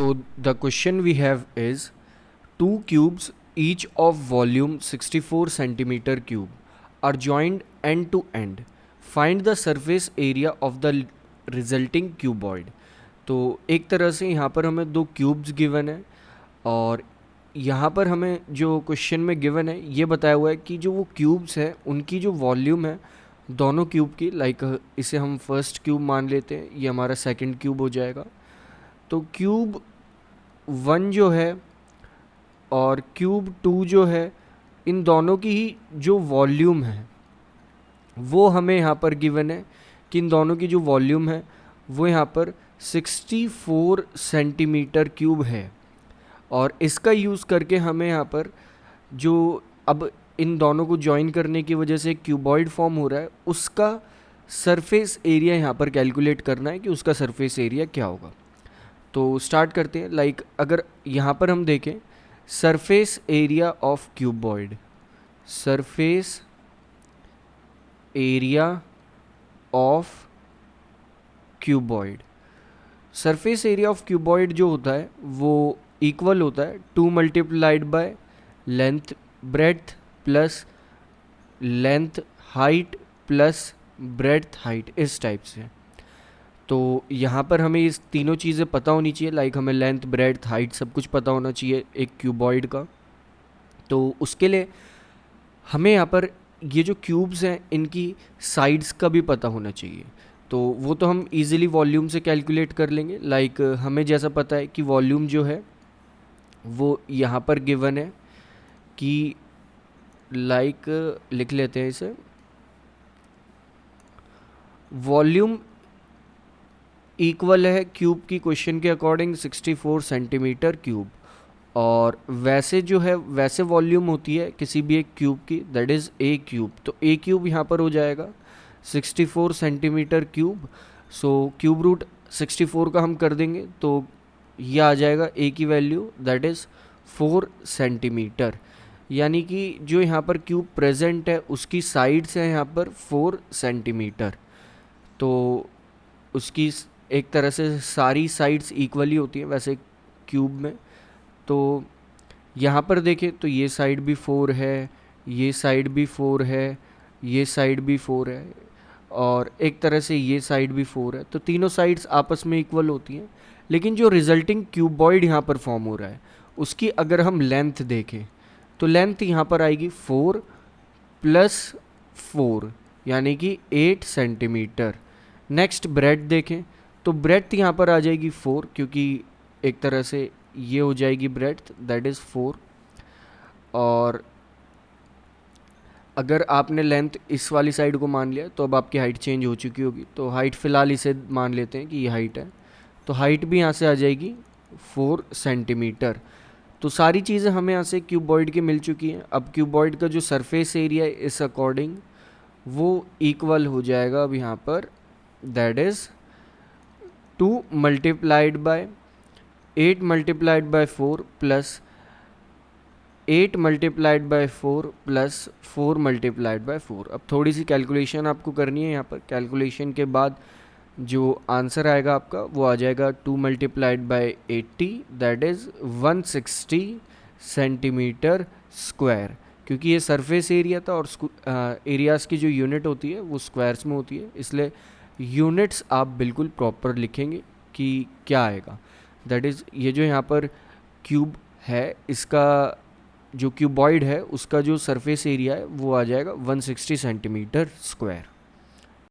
So the question we have is two cubes each of volume 64 centimeter cube are joined end to end. Find the surface area of the resulting cuboid. तो एक तरह से यहाँ पर हमें दो cubes given है और यहाँ पर हमें जो क्वेश्चन में गिवन है ये बताया हुआ है कि जो वो क्यूब्स हैं उनकी जो वॉल्यूम है दोनों क्यूब की, लाइक इसे हम फर्स्ट क्यूब मान लेते हैं, ये हमारा सेकंड क्यूब हो जाएगा। तो क्यूब वन जो है और क्यूब टू जो है, इन दोनों की ही जो वॉल्यूम है वो हमें यहाँ पर गिवन है कि इन दोनों की जो वॉल्यूम है वो यहाँ पर 64 सेंटीमीटर क्यूब है। और इसका यूज़ करके हमें यहाँ पर जो अब इन दोनों को जॉइन करने की वजह से क्यूबॉइड फॉर्म हो रहा है उसका सरफेस एरिया यहाँ पर कैलकुलेट करना है कि उसका सरफेस एरिया क्या होगा। तो स्टार्ट करते हैं। लाइक अगर यहाँ पर हम देखें surface area of cuboid, surface area of cuboid, surface area of cuboid जो होता है वो इक्वल होता है 2 multiplied by length breadth plus length height plus breadth height, इस टाइप से। तो यहाँ पर हमें इस तीनों चीज़ें पता होनी चाहिए, लाइक हमें लेंथ ब्रेड्थ हाइट सब कुछ पता होना चाहिए एक क्यूबॉइड का। तो उसके लिए हमें यहाँ पर ये जो क्यूब्स हैं इनकी साइड्स का भी पता होना चाहिए। तो वो तो हम इजीली वॉल्यूम से कैलकुलेट कर लेंगे। लाइक हमें जैसा पता है कि वॉल्यूम जो है वो यहाँ पर गिवन है कि लाइक लिख लेते हैं इसे, वॉल्यूम इक्वल है क्यूब की क्वेश्चन के अकॉर्डिंग 64 सेंटीमीटर क्यूब। और वैसे जो है वैसे वॉल्यूम होती है किसी भी एक क्यूब की, दैट इज़ ए क्यूब। तो ए क्यूब यहाँ पर हो जाएगा 64 centimetre cube. So cube root 64 का हम कर देंगे तो ये आ जाएगा ए की वैल्यू, दैट इज़ 4 सेंटीमीटर। यानी कि जो यहाँ पर क्यूब प्रेजेंट है उसकी साइड्स हैं यहाँ पर 4 सेंटीमीटर। तो उसकी एक तरह से सारी साइड्स इक्वली होती हैं वैसे क्यूब में। तो यहाँ पर देखें तो ये साइड भी 4 है, ये साइड भी 4 है, ये साइड भी 4 है और एक तरह से ये साइड भी 4 है। तो तीनों साइड्स आपस में इक्वल होती हैं। लेकिन जो रिजल्टिंग क्यूबॉइड यहाँ पर फॉर्म हो रहा है उसकी अगर हम लेंथ देखें तो लेंथ यहाँ पर आएगी 4 प्लस 4 यानी कि 8 सेंटीमीटर। नेक्स्ट ब्रेड्थ देखें तो ब्रेड्थ यहाँ पर आ जाएगी 4, क्योंकि एक तरह से ये हो जाएगी ब्रेड्थ, दैट इज़ 4। और अगर आपने लेंथ इस वाली साइड को मान लिया तो अब आपकी हाइट चेंज हो चुकी होगी। तो हाइट फ़िलहाल इसे मान लेते हैं कि ये हाइट है, तो हाइट भी यहाँ से आ जाएगी 4 सेंटीमीटर। तो सारी चीज़ें हमें यहाँ से क्यूबॉइड की मिल चुकी हैं। अब क्यूबॉइड का जो सरफेस एरिया है इस अकॉर्डिंग वो इक्वल हो जाएगा अब यहाँ पर, that is 2 multiplied by 8 multiplied by 4 plus 8 multiplied by 4 plus 4 multiplied by 4। अब थोड़ी सी कैलकुलेशन आपको करनी है यहाँ पर। कैलकुलेशन के बाद जो आंसर आएगा आपका वो आ जाएगा 2 multiplied by 80, that is 160 centimetre square. क्योंकि ये सरफेस एरिया था और एरियाज़ की जो यूनिट होती है वो स्क्वायर्स में होती है, इसलिए यूनिट्स आप बिल्कुल प्रॉपर लिखेंगे कि क्या आएगा। दैट इज़ ये जो यहाँ पर क्यूब है इसका जो क्यूबॉइड है उसका जो सरफेस एरिया है वो आ जाएगा 160 सेंटीमीटर स्क्वायर।